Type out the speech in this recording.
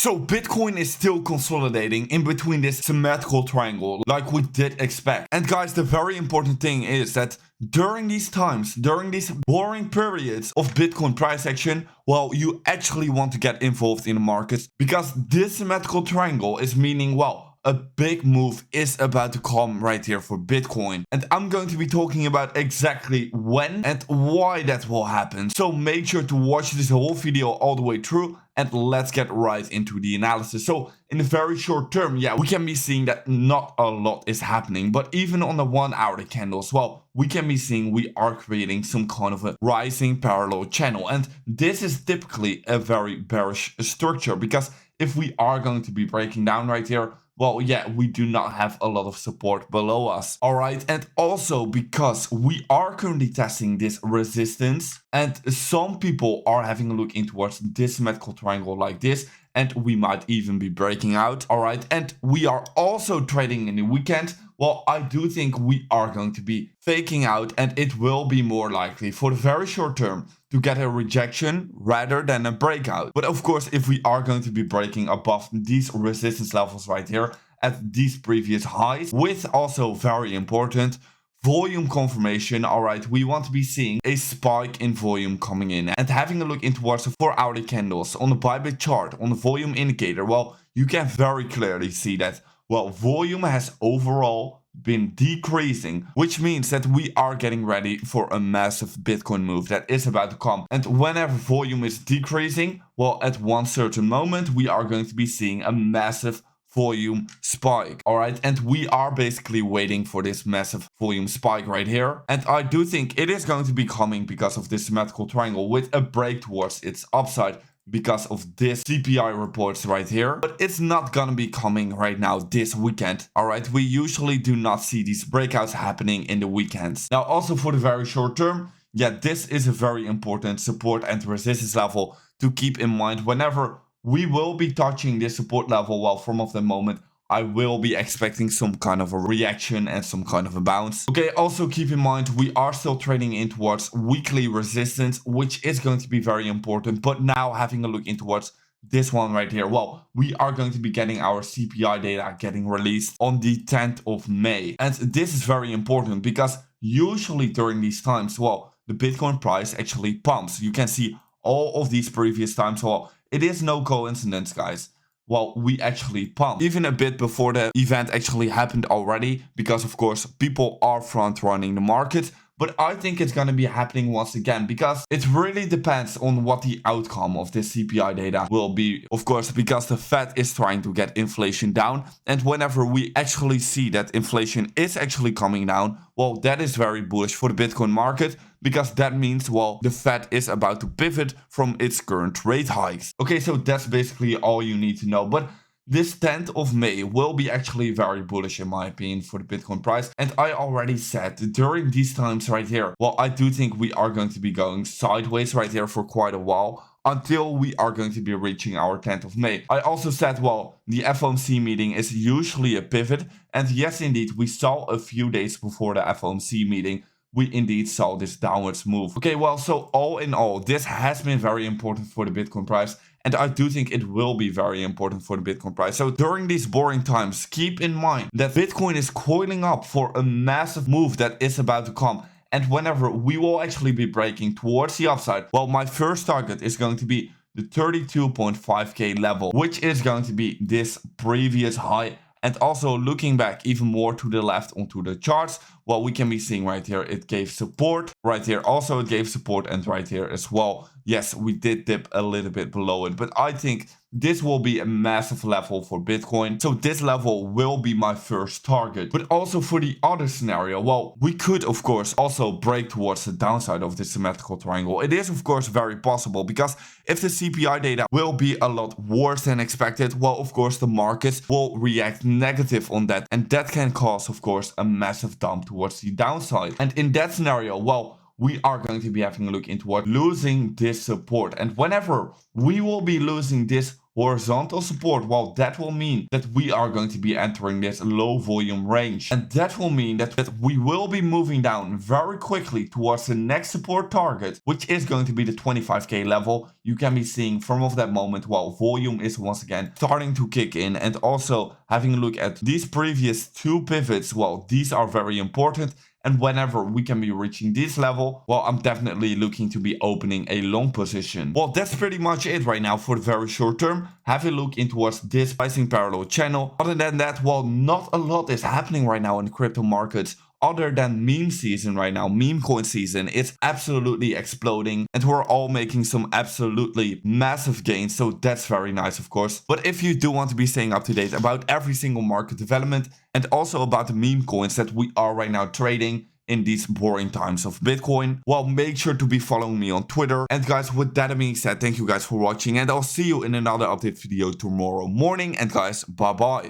So Bitcoin is still consolidating in between this symmetrical triangle like we did expect. And guys, the very important thing is that during these times, during these boring periods of Bitcoin price action, well, you actually want to get involved in the markets because this symmetrical triangle is meaning, well, a big move is about to come right here for Bitcoin. And I'm going to be talking about exactly when and why that will happen. So make sure to watch this whole video all the way through and let's get right into the analysis. So in the very short term, yeah, we can be seeing that not a lot is happening, but even on the 1 hourly candles, well, we can be seeing we are creating some kind of a rising parallel channel. And this is typically a very bearish structure because if we are going to be breaking down right here, well, yeah, we do not have a lot of support below us. All right. And also because we are currently testing this resistance and some people are having a look in towards this symmetrical triangle like this. And we might even be breaking out. All right. And we are also trading in the weekend. Well, I do think we are going to be faking out and it will be more likely for the very short term to get a rejection rather than a breakout. But of course, if we are going to be breaking above these resistance levels right here at these previous highs, with also very important volume confirmation, all right, we want to be seeing a spike in volume coming in and having a look in towards the 4 hourly candles on the Bybit chart, on the volume indicator. Well, you can very clearly see that, well, volume has overall been decreasing, which means that we are getting ready for a massive Bitcoin move that is about to come. And whenever volume is decreasing, well, at one certain moment, we are going to be seeing a massive volume spike. All right. And we are basically waiting for this massive volume spike right here. And I do think it is going to be coming because of this symmetrical triangle with a break towards its upside, because of this CPI reports right here. But it's not gonna be coming right now this weekend. All right, we usually do not see these breakouts happening in the weekends. Now also for the very short term, yeah, this is a very important support and resistance level to keep in mind whenever we will be touching this support level. Well, from the moment I will be expecting some kind of a reaction and some kind of a bounce. Okay, also keep in mind, we are still trading in towards weekly resistance, which is going to be very important. But now having a look in towards this one right here, well, we are going to be getting our CPI data getting released on the 10th of May. And this is very important because usually during these times, well, the Bitcoin price actually pumps. You can see all of these previous times. Well, it is no coincidence, guys. Well, we actually pumped even a bit before the event actually happened already, because of course people are front running the market. But I think it's going to be happening once again because it really depends on what the outcome of this CPI data will be. Of course, because the Fed is trying to get inflation down. And whenever we actually see that inflation is actually coming down, well, that is very bullish for the Bitcoin market, because that means, well, the Fed is about to pivot from its current rate hikes. Okay, so that's basically all you need to know. But this 10th of May will be actually very bullish in my opinion for the Bitcoin price. And I already said during these times right here, well, I do think we are going to be going sideways right here for quite a while until we are going to be reaching our 10th of May. I also said, well, the FOMC meeting is usually a pivot. And yes, indeed, we saw a few days before the FOMC meeting, we indeed saw this downwards move. Okay, well, so all in all, this has been very important for the Bitcoin price. And I do think it will be very important for the Bitcoin price. So during these boring times, keep in mind that Bitcoin is coiling up for a massive move that is about to come. And whenever we will actually be breaking towards the upside, well, my first target is going to be the 32.5k level, which is going to be this previous high. And also looking back even more to the left onto the charts, well, we can be seeing right here, it gave support. Right here also it gave support, and right here as well. Yes, we did dip a little bit below it, but I think this will be a massive level for Bitcoin. So this level will be my first target. But also for the other scenario, well, we could of course also break towards the downside of this symmetrical triangle. It is of course very possible, because if the CPI data will be a lot worse than expected, well, of course the markets will react negative on that. And that can cause of course a massive dump towards the downside. And in that scenario, well, we are going to be having a look into what losing this support. And whenever we will be losing this horizontal support, well, that will mean that we are going to be entering this low volume range. And that will mean that we will be moving down very quickly towards the next support target, which is going to be the 25k level. You can be seeing from of that moment, well, volume is once again starting to kick in. And also having a look at these previous two pivots, well, these are very important. And whenever we can be reaching this level, well, I'm definitely looking to be opening a long position. Well, that's pretty much it right now for the very short term. Have a look in towards this pricing parallel channel. Other than that, well, not a lot is happening right now in the crypto markets. Other than meme season right now, meme coin season, it's absolutely exploding and we're all making some absolutely massive gains, so that's very nice of course. But if you do want to be staying up to date about every single market development and also about the meme coins that we are right now trading in these boring times of Bitcoin, well, make sure to be following me on Twitter. And guys, with that being said, thank you guys for watching and I'll see you in another update video tomorrow morning. And guys, bye bye.